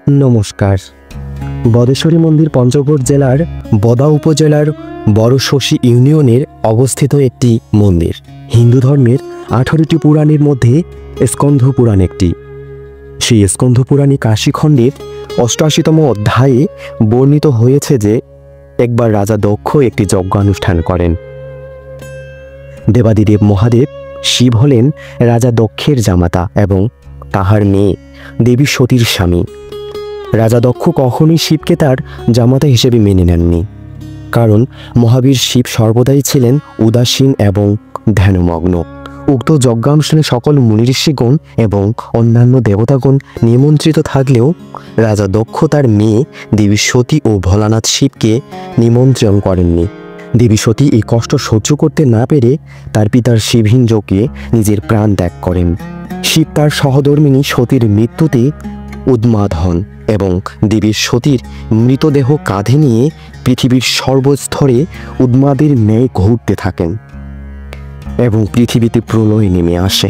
নমস্কার। বদেশ্বরী মন্দির পঞ্চগড় জেলার বদা উপজেলার বড়শশী ইউনিয়নের অবস্থিত একটি মন্দির। হিন্দু ধর্মের 18টি পুরাণের মধ্যে স্কন্ধ পুরাণ একটি। সেই স্কন্ধ পুরাণে কাশীখণ্ডের 88তম অধ্যায়ে বর্ণিত হয়েছে যে একবার রাজা দক্ষ একটি যজ্ঞানুষ্ঠান করেন। দেবাদিদেব মহাদেব শিব হলেন রাজা দক্ষের জামাতা এবং তাহার মেয়ে দেবী সতীর স্বামী। রাজা দক্ষ কখনোই শিবকে তার জামাতা হিসেবে মেনে নেননি, কারণ মহাবীর শিব সর্বদাই ছিলেন উদাসীন এবং ধ্যানমগ্ন। উক্ত যজ্ঞানুষ্ঠানে সকল মুনিঋষিগণ এবং অন্যান্য দেবতাগণ নিমন্ত্রিত থাকলেও রাজা দক্ষ তার মেয়ে দেবী সতী ও ভোলানাথ শিবকে নিমন্ত্রণ করেননি। দেবী সতী এই কষ্ট সহ্য করতে না পেরে তার পিতার শিবহীন যজ্ঞে নিজের প্রাণ ত্যাগ করেন। শিব তার সহধর্মিণী সতীর মৃত্যুতে উন্মাদ হন এবং দেবী সতীর মৃতদেহ কাঁধে নিয়ে পৃথিবীর সর্বস্তরে উন্মাদের ন্যায় ঘুরতে থাকেন এবং পৃথিবীতে প্রলয় নেমে আসে।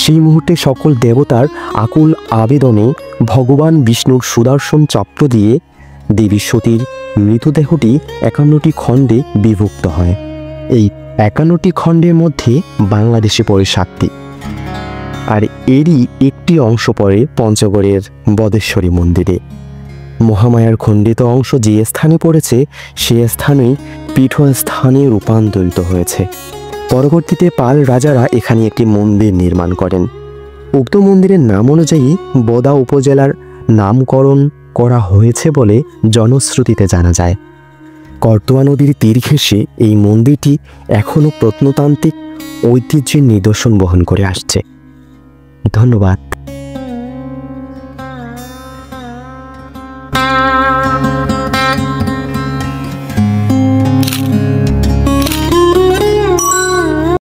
সেই মুহূর্তে সকল দেবতার আকুল আবেদনে ভগবান বিষ্ণুর সুদর্শন চক্র দিয়ে দেবী সতীর মৃতদেহটি 51টি খণ্ডে বিভক্ত হয়। এই 51টি খণ্ডের মধ্যে বাংলাদেশে পড়ে 7টি, আর এরই একটি অংশ পড়ে পঞ্চগড়ের বদেশ্বরী মন্দিরে। মহামায়ার খণ্ডিত অংশ যে স্থানে পড়েছে সে স্থানেই পীঠস্থানে রূপান্তরিত হয়েছে। পরবর্তীতে পাল রাজারা এখানে একটি মন্দির নির্মাণ করেন। উক্ত মন্দিরের নাম অনুযায়ী বদা উপজেলার নামকরণ করা হয়েছে বলে জনশ্রুতিতে জানা যায়। করতোয়া নদীর তীর ঘেঁষে এই মন্দিরটি এখনও প্রত্নতান্ত্রিক ঐতিহ্যের নিদর্শন বহন করে আসছে। ধন্যবাদ।